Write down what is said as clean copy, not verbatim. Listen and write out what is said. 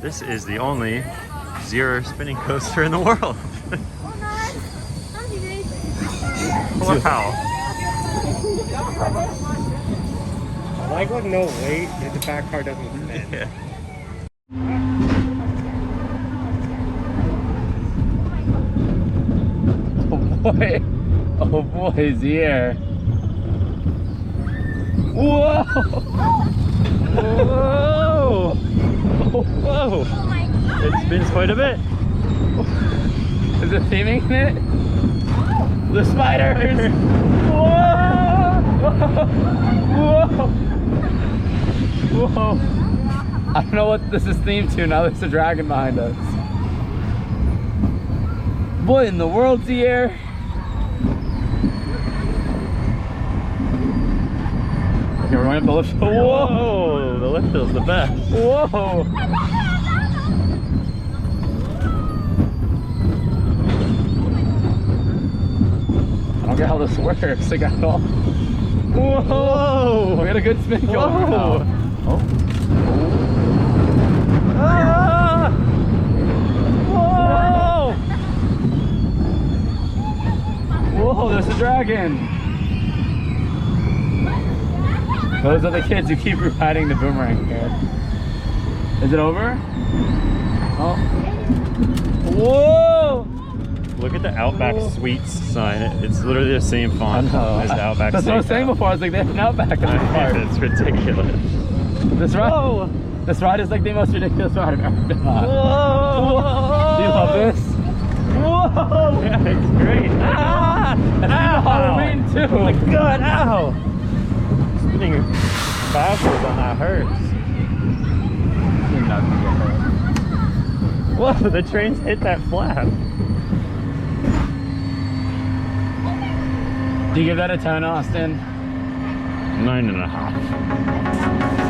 This is the only zero spinning coaster in the world. Wow. I like with no weight and the back car doesn't spin. Yeah. Oh boy, Zierer. Whoa! Whoa! Whoa! Oh my god! It spins quite a bit. Is it theming it? The spiders! Whoa! Whoa! Whoa! I don't know what this is themed to. Now there's a dragon behind us. What in the world's Zierer? Okay, we're going up the lift. Whoa! The lift feels the best. Whoa! I don't get how this works. I got it all. Whoa! We got a good spin going now. Oh. Ah! Whoa! Whoa, there's a dragon. Those are the kids who keep riding the boomerang here. Is it over? Oh. Whoa! Look at the Outback Suites sign. It's literally the same font as the Outback. That's what I was saying before. I was like, they have an Outback in this park. It's ridiculous. This ride is like the most ridiculous ride I've ever been on. Whoa! Do you love this? Whoa! Yeah, it's great. Ah! It's Halloween too. Oh my god, ow! Spinning backwards on that hurts. You're not gonna get hurt. Whoa, the trains hit that flap. Do you give that a 10, Austin? 9.5.